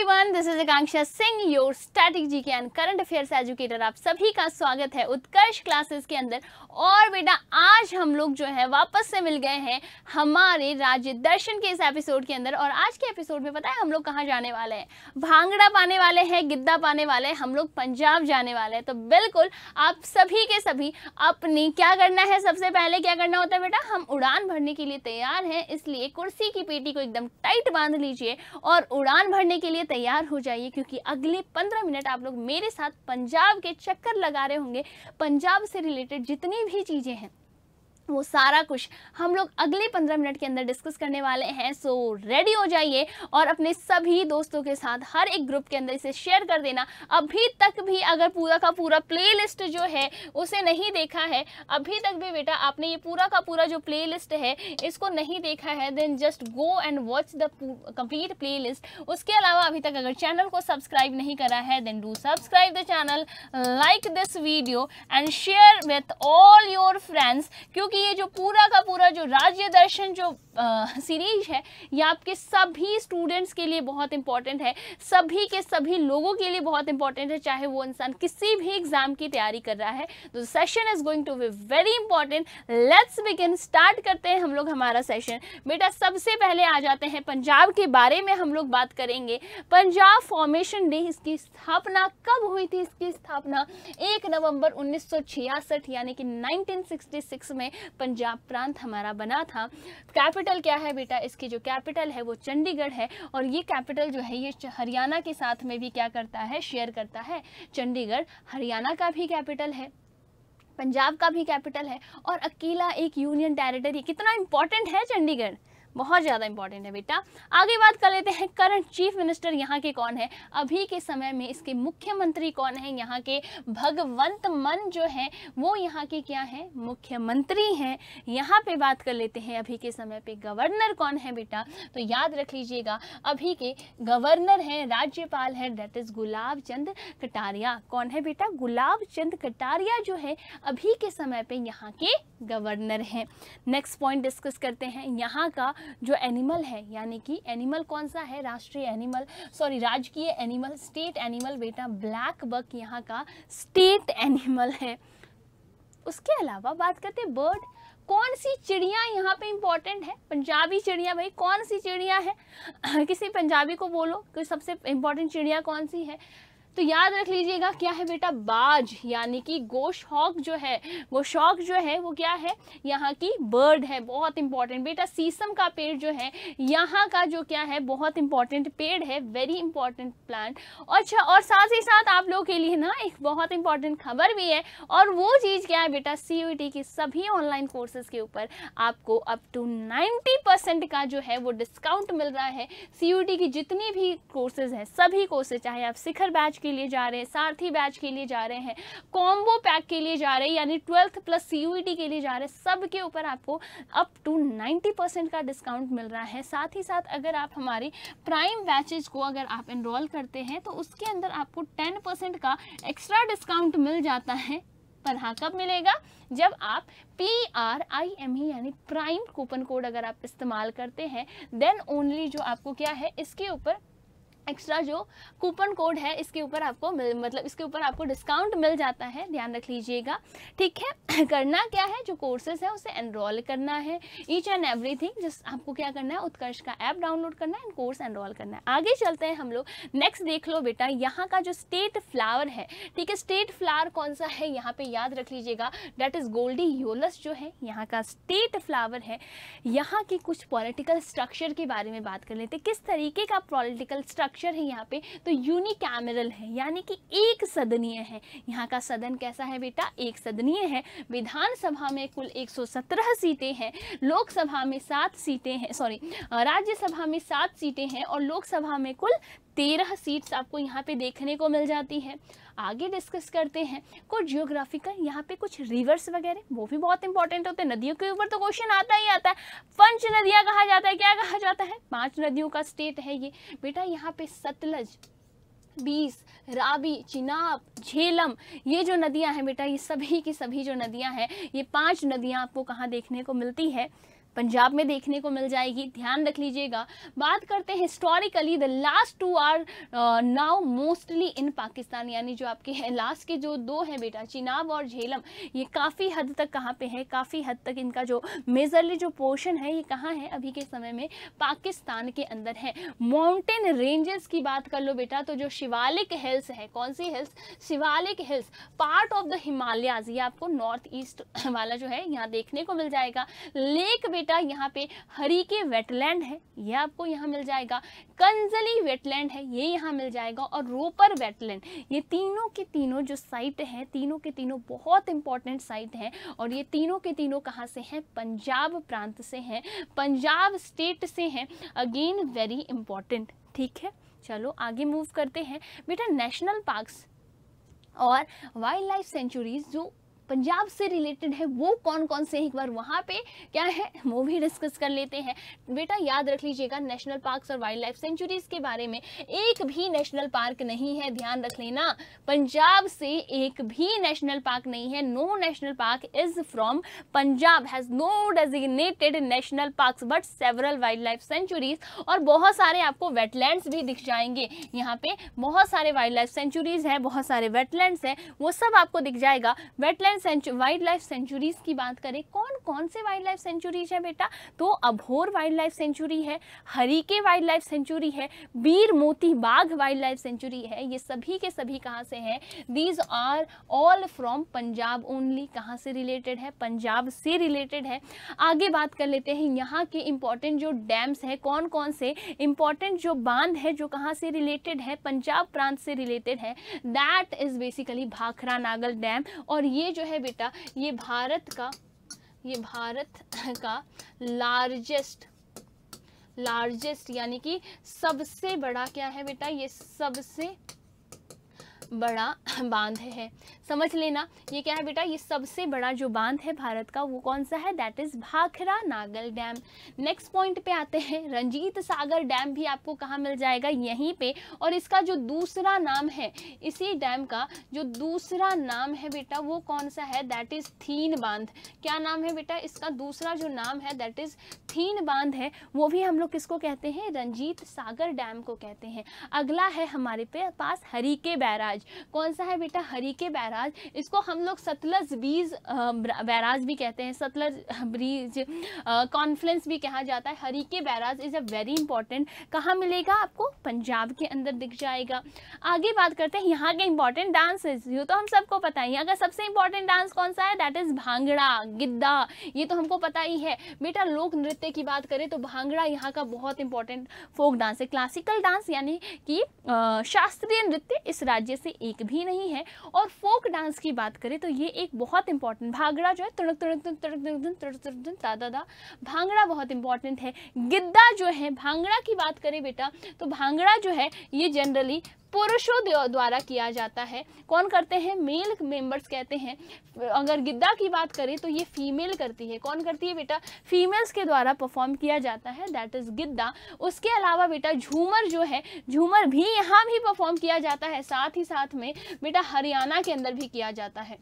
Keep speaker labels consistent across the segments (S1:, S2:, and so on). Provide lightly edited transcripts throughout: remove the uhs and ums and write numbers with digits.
S1: Everyone, this is Akanksha Singh, your static GK and current affairs educator. आप सभी का स्वागत है उत्कर्ष क्लासेस के अंदर। और बेटा आज हम लोग जो है वापस से मिल गए हैं हमारे राज्य दर्शन के इस एपिसोड के अंदर। और आज के एपिसोड में पता है हम लोग कहाँ जाने वाले हैं? भांगड़ा पाने वाले हैं, गिद्दा पाने वाले हैं, हम लोग पंजाब जाने वाले हैं। तो बिल्कुल आप सभी के सभी अपनी क्या करना है, सबसे पहले क्या करना होता है बेटा, हम उड़ान भरने के लिए तैयार हैं। इसलिए कुर्सी की पेटी को एकदम टाइट बांध लीजिए और उड़ान भरने के लिए तैयार हो जाइए, क्योंकि अगले 15 मिनट आप लोग मेरे साथ पंजाब के चक्कर लगा रहे होंगे। पंजाब से रिलेटेड जितनी भी चीज़ें हैं वो सारा कुछ हम लोग अगले 15 मिनट के अंदर डिस्कस करने वाले हैं। सो रेडी हो जाइए और अपने सभी दोस्तों के साथ हर एक ग्रुप के अंदर इसे शेयर कर देना। अभी तक भी अगर पूरा का पूरा प्लेलिस्ट जो है उसे नहीं देखा है, अभी तक भी बेटा आपने ये पूरा का पूरा जो प्लेलिस्ट है इसको नहीं देखा है, then just go and watch the complete playlist. उसके अलावा अभी तक अगर चैनल को सब्सक्राइब नहीं करा है, then do subscribe the channel, like this video and share with all your friends. क्योंकि ये जो पूरा का पूरा जो राज्य दर्शन जो सीरीज है ये आपके सभी स्टूडेंट्स के लिए बहुत इंपॉर्टेंट है, सभी के सभी लोगों के लिए बहुत इंपॉर्टेंट है, चाहे वो इंसान किसी भी एग्जाम की तैयारी कर रहा है। तो session is going to be very important. Let's begin, start करते हैं हम लोग हमारा सेशन। बेटा सबसे पहले आ जाते हैं पंजाब के बारे में हम लोग बात करेंगे। पंजाब फॉर्मेशन डे, इसकी स्थापना कब हुई थी? इसकी स्थापना 1 नवंबर 1966 यानी कि 1966 में पंजाब प्रांत हमारा बना था। कैपिटल क्या है बेटा? इसकी जो कैपिटल है वो चंडीगढ़ है। और ये कैपिटल जो है ये हरियाणा के साथ में भी क्या करता है, शेयर करता है। चंडीगढ़ हरियाणा का भी कैपिटल है, पंजाब का भी कैपिटल है और अकेला एक यूनियन टेरिटरी। कितना इंपॉर्टेंट है चंडीगढ़, बहुत ज़्यादा इंपॉर्टेंट है बेटा। आगे बात कर लेते हैं करंट चीफ मिनिस्टर यहाँ के कौन है, अभी के समय में इसके मुख्यमंत्री कौन है? यहाँ के भगवंत मान जो है वो यहाँ के क्या है, मुख्यमंत्री हैं। यहाँ पे बात कर लेते हैं अभी के समय पे गवर्नर कौन है बेटा, तो याद रख लीजिएगा अभी के गवर्नर हैं, राज्यपाल है, दैट इज गुलाब चंद कटारिया। कौन है बेटा? गुलाब चंद कटारिया जो है अभी के समय पे यहाँ के गवर्नर हैं। नेक्स्ट पॉइंट डिस्कस करते हैं। यहाँ का जो एनिमल है, यानी कि एनिमल कौन सा है, राष्ट्रीय एनिमल, सॉरी राजकीय एनिमल, स्टेट एनिमल बेटा ब्लैक बक यहाँ का स्टेट एनिमल है। उसके अलावा बात करते हैं बर्ड, कौन सी चिड़िया यहाँ पे इंपॉर्टेंट है? पंजाबी चिड़िया भाई, कौन सी चिड़िया है? किसी पंजाबी को बोलो कि सबसे इंपॉर्टेंट चिड़िया कौन सी है, तो याद रख लीजिएगा क्या है बेटा, बाज, यानी कि गोशॉक जो है, गोशॉक जो है वो क्या है, यहाँ की बर्ड है, बहुत इंपॉर्टेंट बेटा। शीशम का पेड़ जो है यहाँ का जो क्या है, बहुत इंपॉर्टेंट पेड़ है, वेरी इंपॉर्टेंट प्लांट। अच्छा, और साथ ही साथ आप लोगों के लिए ना एक बहुत इंपॉर्टेंट खबर भी है, और वो चीज़ क्या है बेटा, CUET की सभी ऑनलाइन कोर्सेज के ऊपर आपको अप टू 90% का जो है वो डिस्काउंट मिल रहा है। CUET की जितनी भी कोर्सेज हैं, सभी कोर्सेज, चाहे आप शिखर बैच के लिए जा रहे हैं, सारथी बैच के लिए जा रहे हैं, कॉम्बो पैक के लिए जा रहे हैं, यानी 12th प्लस CUET के लिए जा रहे हैं, सब के ऊपर आपको अप टू 90% का डिस्काउंट मिल रहा है। साथ ही साथ अगर आप हमारी प्राइम बैचेज को अगर आप एनरोल करते हैं तो उसके अंदर आपको 10% का एक्स्ट्रा डिस्काउंट मिल जाता है। पर हाँ, कब मिलेगा? जब आप PRIME यानी प्राइम कूपन कोड अगर आप इस्तेमाल करते हैं, देन ओनली जो आपको क्या है इसके ऊपर एक्स्ट्रा जो कूपन कोड है इसके ऊपर आपको मतलब इसके ऊपर आपको डिस्काउंट मिल जाता है, ध्यान रख लीजिएगा, ठीक है। करना क्या है, जो कोर्सेज है उसे एनरोल करना है, ईच एंड एवरीथिंग जस्ट आपको क्या करना है, उत्कर्ष का ऐप डाउनलोड करना है एंड कोर्स एनरोल करना है। आगे चलते हैं हम लोग, नेक्स्ट देख लो बेटा, यहाँ का जो स्टेट फ्लावर है, ठीक है, स्टेट फ्लावर कौन सा है यहाँ पे याद रख लीजिएगा, दैट इज गोल्डीयोलस जो है यहाँ का स्टेट फ्लावर है। यहाँ की कुछ पॉलिटिकल स्ट्रक्चर के बारे में बात कर लेते, किस तरीके का पॉलिटिकल स्ट्रक्चर है यहाँ पे, तो यूनिकैमरल है, यानी कि एक सदनीय है। यहाँ का सदन कैसा है बेटा, एक सदनीय है। विधानसभा में कुल 117 सीटें हैं, लोकसभा में 7 सीटें हैं, सॉरी राज्यसभा में 7 सीटें हैं और लोकसभा में कुल 13 सीट्स आपको यहाँ पे देखने को मिल जाती है। आगे डिस्कस करते हैं कुछ जियोग्राफिकल, यहाँ पे कुछ रिवर्स वगैरह, वो भी बहुत इंपॉर्टेंट होते हैं। नदियों के ऊपर तो क्वेश्चन आता ही आता है। पंच नदियाँ कहा जाता है, क्या कहा जाता है? 5 नदियों का स्टेट है ये बेटा। यहाँ पे सतलज, बीस, रावी, चिनाब, झेलम, ये जो नदियाँ हैं बेटा, ये सभी की सभी जो नदियाँ हैं, ये 5 नदियाँ आपको कहाँ देखने को मिलती है? पंजाब में देखने को मिल जाएगी, ध्यान रख लीजिएगा। बात करते हैं historically, the last two are now mostly in Pakistan, यानी जो आपके लास्ट के जो दो हैं बेटा, चिनाब और झेलम, ये काफ़ी हद तक कहाँ पे है, काफ़ी हद तक इनका जो मेजरली जो पोर्शन है ये कहाँ है अभी के समय में, पाकिस्तान के अंदर है। माउंटेन रेंजेस की बात कर लो बेटा, तो जो शिवालिक हिल्स है, कौन सी hills, Shivalik hills, part of the Himalayas, ये आपको नॉर्थ ईस्ट वाला जो है यहाँ देखने को मिल जाएगा। लेक बेटा यहाँ पे हरीके वेटलैंड है, ये आपको यहाँ मिल जाएगा। कंजली वेटलैंड है, ये यहाँ मिल जाएगा। और रोपर वेटलैंड, ये तीनों के तीनों जो साइट हैं, तीनों के तीनों बहुत इंपॉर्टेंट साइट हैं। और ये तीनों के तीनों कहाँ से हैं, पंजाब प्रांत से हैं, पंजाब स्टेट से हैं। अगेन वेरी इंपॉर्टेंट, ठीक है। चलो आगे मूव करते हैं बेटा। नेशनल पार्क्स और वाइल्ड लाइफ सेंचुरीज जो पंजाब से रिलेटेड है वो कौन कौन से, एक बार वहाँ पे क्या है वो भी डिस्कस कर लेते हैं बेटा। याद रख लीजिएगा नेशनल पार्क्स और वाइल्ड लाइफ सेंचुरीज के बारे में, एक भी नेशनल पार्क नहीं है, ध्यान रख लेना। पंजाब से एक भी नेशनल पार्क नहीं है। No national park is from Punjab, has no designated national parks but several wild life sanctuaries. और बहुत सारे आपको वेटलैंड्स भी दिख जाएंगे यहाँ पे, बहुत सारे वाइल्ड लाइफ सेंचुरीज हैं, बहुत सारे वेटलैंड्स हैं, वो सब आपको दिख जाएगा। वेटलैंड वाइल्ड लाइफ सेंचुरीज की बात करें, कौन कौन से वाइल्ड लाइफ सेंचुरीज है बेटा, तो अभोर वाइल्ड लाइफ सेंचुरी है, हरीके वाइल्ड लाइफ सेंचुरी है, बीर मोती बाघ वाइल्ड लाइफ सेंचुरी है। ये सभी के सभी कहाँ से हैं, these are all from Punjab only. कहाँ से रिलेटेड है, पंजाब से रिलेटेड है। आगे बात कर लेते हैं यहाँ के इंपॉर्टेंट जो डैम्स है, कौन कौन से इंपॉर्टेंट जो बांध है जो कहाँ से रिलेटेड है, पंजाब प्रांत से रिलेटेड है। That is basically Bhakra Nangal dam. और ये जो है बेटा ये भारत का लार्जेस्ट यानी कि सबसे बड़ा क्या है बेटा, ये सबसे बड़ा बांध है। समझ लेना ये क्या है बेटा, ये सबसे बड़ा जो बांध है भारत का वो कौन सा है, that is Bhakra Nangal dam. Next point पे आते हैं, रंजीत सागर डैम भी आपको कहाँ मिल जाएगा, यहीं पे। और इसका जो दूसरा नाम है, इसी डैम का जो दूसरा नाम है बेटा वो कौन सा है, दैट इज थीन बांध। क्या नाम है बेटा, इसका दूसरा जो नाम है दैट इज थीन बांध है। वो भी हम लोग किसको कहते हैं, रंजीत सागर डैम को कहते हैं। अगला है हमारे पास हरीके बैराज। कौन सा है बेटा, हरीके बैराज। इसको हम लोग सतलज ब्रीज बैराज भी कहते हैं, सतलज ब्रीज कॉन्फ्लुएंस भी कहा जाता है। Harike barrage is a very important, कहाँ मिलेगा आपको, पंजाब के अंदर दिख जाएगा। आगे बात करते हैं यहाँ के इंपॉर्टेंट डांसेस। ये तो हम सबको पता है, यहाँ का सबसे इंपॉर्टेंट डांस कौन सा है, दैट इज भांगड़ा, गिद्दा। ये तो हमको पता ही है बेटा। लोक नृत्य की बात करें तो भांगड़ा यहाँ का बहुत इंपॉर्टेंट फोक डांस है। क्लासिकल डांस यानी कि शास्त्रीय नृत्य इस राज्य से एक भी नहीं है। और फोक डांस की बात करें तो ये एक बहुत इंपॉर्टेंट, भांगड़ा जो है तुड़क तुड़क तुड़क तुड़क तुड़क दा दा, भांगड़ा बहुत इंपॉर्टेंट है। गिद्दा जो है, भांगड़ा की बात करें बेटा तो भांगड़ा जो है ये जनरली पुरुषों द्वारा किया जाता है। कौन करते हैं, मेल मेंबर्स कहते हैं। अगर गिद्दा की बात करें तो ये फीमेल करती है। कौन करती है बेटा, फीमेल्स के द्वारा परफॉर्म किया जाता है, दैट इज गिद्दा। उसके अलावा बेटा झूमर जो है, झूमर भी यहाँ भी परफॉर्म किया जाता है। साथ ही साथ में बेटा हरियाणा के अंदर भी किया जाता है।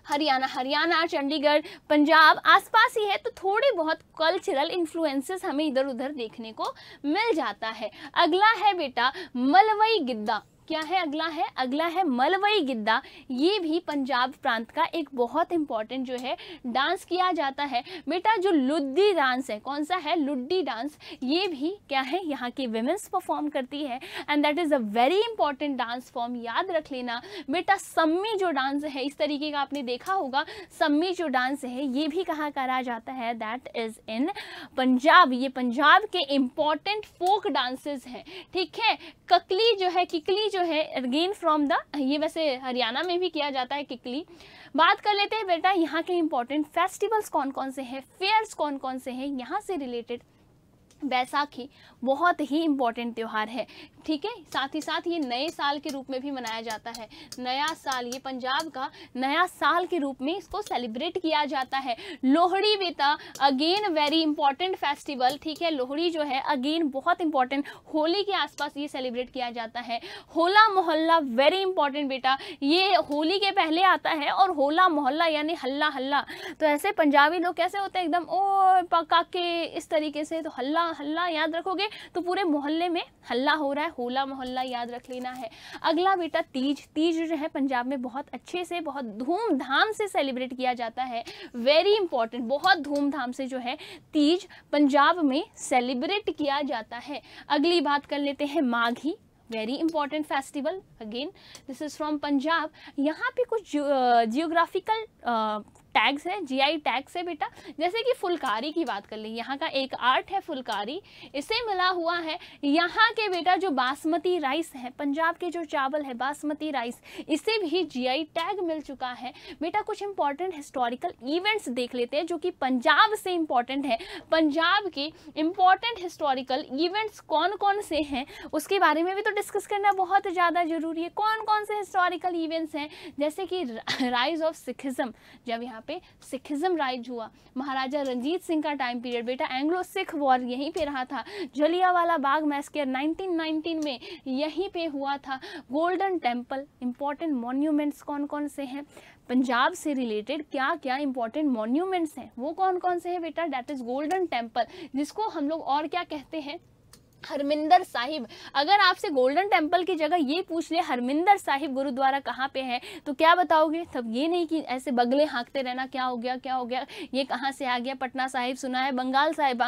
S1: हरियाणा चंडीगढ़ पंजाब आसपास ही है, तो थोड़े बहुत कल्चरल इन्फ्लुएंसेस हमें इधर उधर देखने को मिल जाता है। अगला है बेटा मलवई गिद्दा। क्या है अगला है मलवई गिद्दा। ये भी पंजाब प्रांत का एक बहुत इंपॉर्टेंट जो है डांस किया जाता है बेटा। जो लुड्डी डांस है, कौन सा है, लुड्डी डांस, ये भी क्या है यहाँ की विमेंस परफॉर्म करती है and that is a very important dance form. याद रख लेना बेटा। सम्मी जो डांस है, इस तरीके का आपने देखा होगा, सम्मी जो डांस है ये भी कहाँ करा जाता है, दैट इज इन पंजाब। ये पंजाब के इंपॉर्टेंट फोक डांसेस हैं, ठीक है। ककली जो है, किकली जो है अगेन फ्रॉम द, ये वैसे हरियाणा में भी किया जाता है किकली। बात कर लेते हैं बेटा यहाँ के इंपॉर्टेंट फेस्टिवल्स कौन कौन से हैं, फेयर्स कौन कौन से हैं यहाँ से रिलेटेड। बैसाखी बहुत ही इम्पॉर्टेंट त्यौहार है, ठीक है। साथ ही साथ ये नए साल के रूप में भी मनाया जाता है। नया साल, ये पंजाब का नया साल के रूप में इसको सेलिब्रेट किया जाता है। लोहड़ी बेटा अगेन वेरी इंपॉर्टेंट फेस्टिवल, ठीक है। लोहड़ी जो है अगेन बहुत इंपॉर्टेंट, होली के आसपास ये सेलिब्रेट किया जाता है। होला मोहल्ला वेरी इंपॉर्टेंट बेटा, ये होली के पहले आता है और होला मोहल्ला यानी हल्ला हल्ला। तो ऐसे पंजाबी लोग कैसे होते हैं एकदम ओ पका के इस तरीके से, तो हल्ला हल्ला याद रखोगे तो पूरे मोहल्ले में हल्ला हो रहा है, होला मोहल्ला याद रख लेना है। अगला बेटा तीज। तीज जो है पंजाब में बहुत अच्छे से, बहुत धूमधाम से सेलिब्रेट किया जाता है। वेरी इंपॉर्टेंट, बहुत धूमधाम से जो है तीज पंजाब में सेलिब्रेट किया जाता है। अगली बात कर लेते हैं Maghi, very important festival, again this is from Punjab. यहाँ पे कुछ जियोग्राफिकल टैग्स है, जीआई टैग्स है बेटा। जैसे कि फुलकारी की बात कर ले, यहाँ का एक आर्ट है फुलकारी, इसे मिला हुआ है यहाँ के बेटा जो बासमती राइस है, पंजाब के जो चावल है बासमती राइस, इसे भी जीआई टैग मिल चुका है बेटा। कुछ इंपॉर्टेंट हिस्टोरिकल इवेंट्स देख लेते हैं जो कि पंजाब से इंपॉर्टेंट है। पंजाब के इंपॉर्टेंट हिस्टोरिकल इवेंट्स कौन कौन से हैं उसके बारे में भी तो डिस्कस करना बहुत ज़्यादा जरूरी है। कौन कौन से हिस्टोरिकल इवेंट्स हैं, जैसे कि राइज ऑफ सिखिज्म, जब यहाँ पे सिखिज्म राइज हुआ, महाराजा रंजीत सिंह का टाइम पीरियड बेटा, एंग्लो सिख वॉर यहीं पे रहा था। जलियांवाला बाग मैसेकर 1919 में यहीं पे हुआ था। गोल्डन टेम्पल, इंपॉर्टेंट मॉन्यूमेंट्स कौन कौन से हैं पंजाब से रिलेटेड, क्या क्या इंपॉर्टेंट मॉन्यूमेंट्स हैं वो कौन कौन से हैं बेटा, दैट इज गोल्डन टेम्पल, जिसको हम लोग और क्या कहते हैं, हरमिंदर साहिब। अगर आपसे गोल्डन टेम्पल की जगह ये पूछ ले हरमिंदर साहिब गुरुद्वारा कहाँ पे है तो क्या बताओगे, तब ये नहीं कि ऐसे बगले हाँकते रहना क्या हो गया क्या हो गया, ये कहाँ से आ गया। पटना साहिब सुना है, बंगाल साहिब,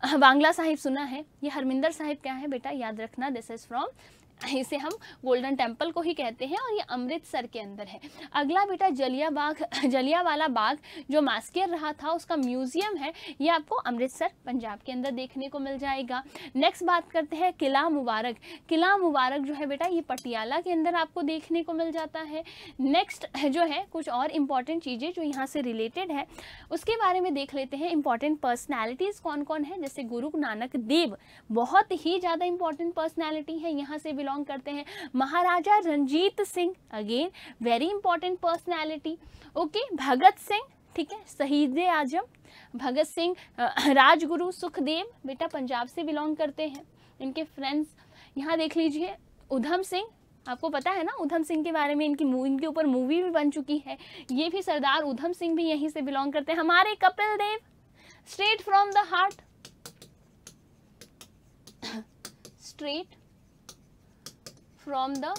S1: बांग्ला साहिब सुना है, ये हरमिंदर साहिब क्या है बेटा याद रखना, दिस इज फ्रॉम, इसे हम गोल्डन टेम्पल को ही कहते हैं और ये अमृतसर के अंदर है। अगला बेटा जलियांवाला बाग जो मैसेकर रहा था उसका म्यूजियम है, ये आपको अमृतसर पंजाब के अंदर देखने को मिल जाएगा। नेक्स्ट बात करते हैं किला मुबारक। किला मुबारक जो है बेटा ये पटियाला के अंदर आपको देखने को मिल जाता है। नेक्स्ट जो है कुछ और इम्पॉर्टेंट चीज़ें जो यहाँ से रिलेटेड है उसके बारे में देख लेते हैं। इंपॉर्टेंट पर्सनैलिटीज़ कौन कौन है, जैसे गुरु नानक देव बहुत ही ज़्यादा इंपॉर्टेंट पर्सनैलिटी है, यहाँ से बिलोंग करते हैं। Maharaja Ranjit Singh again very important personality, okay. Bhagat Singh, ठीक है, शहीद आजम भगत सिंह, राजगुरु सुखदेव बेटा पंजाब से बिलोंग करते हैं। इनके फ्रेंड्स यहाँ देख लीजिए, उधम सिंह, आपको पता है ना उधम सिंह के बारे में, इनके ऊपर मूवी भी बन चुकी है, ये भी सरदार उधम सिंह भी यहीं से बिलोंग करते हैं। हमारे Kapil Dev straight from the heart, straight from the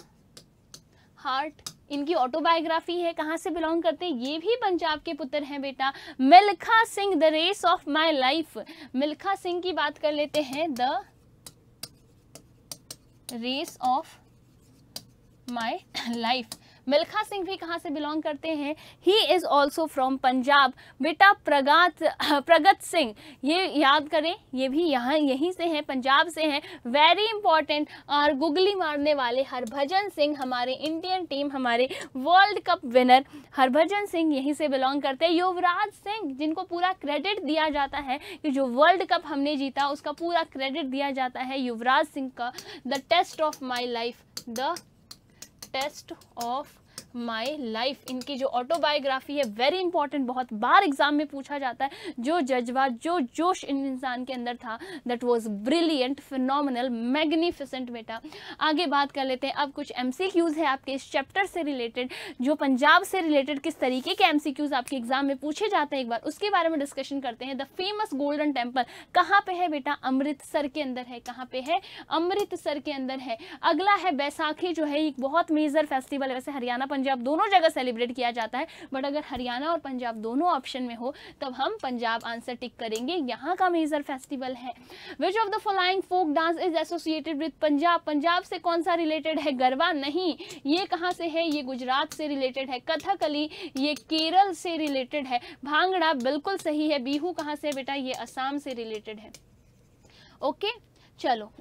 S1: heart, इनकी ऑटोबायोग्राफी है, कहाँ से बिलोंग करते हैं, ये भी पंजाब के पुत्र हैं बेटा। Milkha Singh the race of my life, Milkha Singh की बात कर लेते हैं, the race of my life. Milkha Singh भी कहाँ से बिलोंग करते हैं, he is also from Punjab बेटा। प्रगत सिंह, ये याद करें, ये भी यहीं से हैं, पंजाब से हैं, वेरी इंपॉर्टेंट। और गुगली मारने वाले हरभजन सिंह, हमारे इंडियन टीम, हमारे world cup winner Harbhajan Singh यहीं से बिलोंग करते हैं। युवराज सिंह, जिनको पूरा क्रेडिट दिया जाता है कि जो वर्ल्ड कप हमने जीता उसका पूरा क्रेडिट दिया जाता है युवराज सिंह का। The test of my life, the test of my life, इनकी जो ऑटोबायोग्राफी है वेरी इंपॉर्टेंट, बहुत बार एग्जाम में पूछा जाता है। जो जज्बा, जो जोश इन इंसान के अंदर था, that was brilliant, phenomenal, magnificent बेटा। आगे बात कर लेते हैं, अब कुछ एमसीक्यूज है आपके इस चैप्टर से रिलेटेड, जो पंजाब से रिलेटेड किस तरीके के एमसीक्यूज आपके एग्जाम में पूछे जाते हैं, एक बार उसके बारे में डिस्कशन करते हैं। द फेमस गोल्डन टेम्पल कहाँ पे है बेटा, अमृतसर के अंदर है। कहाँ पे है, अमृतसर के अंदर है। अगला है बैसाखी, जो है एक बहुत मेजर फेस्टिवल है, वैसे हरियाणा पंजाब दोनों जगह सेलिब्रेट किया जाता है, बट अगर हरियाणा और पंजाब दोनों ऑप्शन में हो तब हम पंजाब आंसर टिक करेंगे, यहाँ का मेजर फेस्टिवल है। Which of the following folk dance is associated with Punjab, Punjab से कौन सा रिलेटेड है, गरबा नहीं, ये कहाँ से है, ये गुजरात से रिलेटेड है। कथकली ये केरल से रिलेटेड है। भांगड़ा बिल्कुल सही है। बिहू कहाँ से बेटा, ये असम से रिलेटेड है। ओके चलो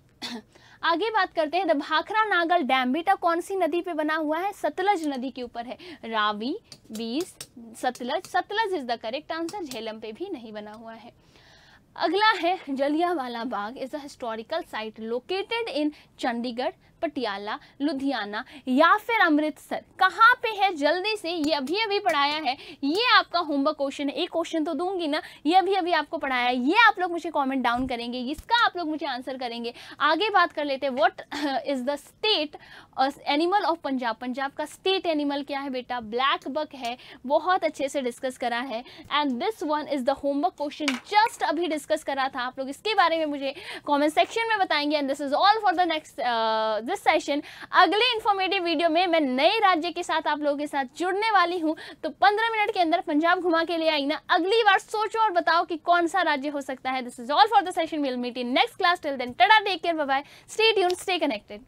S1: आगे बात करते हैं। द भाखरा नागल डैम बेटा कौन सी नदी पे बना हुआ है, सतलज नदी के ऊपर है। Ravi, Beas, Sutlej, Sutlej is the correct answer. Jhelum पे भी नहीं बना हुआ है। अगला है Jallianwala Bagh is a historical site located in Chandigarh, Patiala, Ludhiana या फिर अमृतसर। कहाँ पे है, जल्दी से, ये अभी अभी पढ़ाया है, ये आपका होमवर्क क्वेश्चन है। एक क्वेश्चन तो दूंगी ना, ये अभी अभी आपको पढ़ाया है, ये आप लोग मुझे कमेंट डाउन करेंगे, इसका आप लोग मुझे आंसर करेंगे। आगे बात कर लेते हैं, what is the state animal of Punjab. Punjab का स्टेट एनिमल क्या है बेटा, ब्लैक बक है। बहुत अच्छे से डिस्कस करा है and this one is the homework question, just अभी डिस्कस करा था। आप लोग इसके बारे में मुझे कमेंट सेक्शन में बताएंगे। And this is all for the next this session. अगले इंफॉर्मेटिव वीडियो में मैं नए राज्य के साथ आप लोगों के साथ जुड़ने वाली हूं, तो 15 मिनट के अंदर पंजाब घुमा के ले आई ना। अगली बार सोचो और बताओ कि कौन सा राज्य हो सकता है। This is all for the session, will meet in next class. Till then tata, take care, bye bye, stay tuned, stay connected.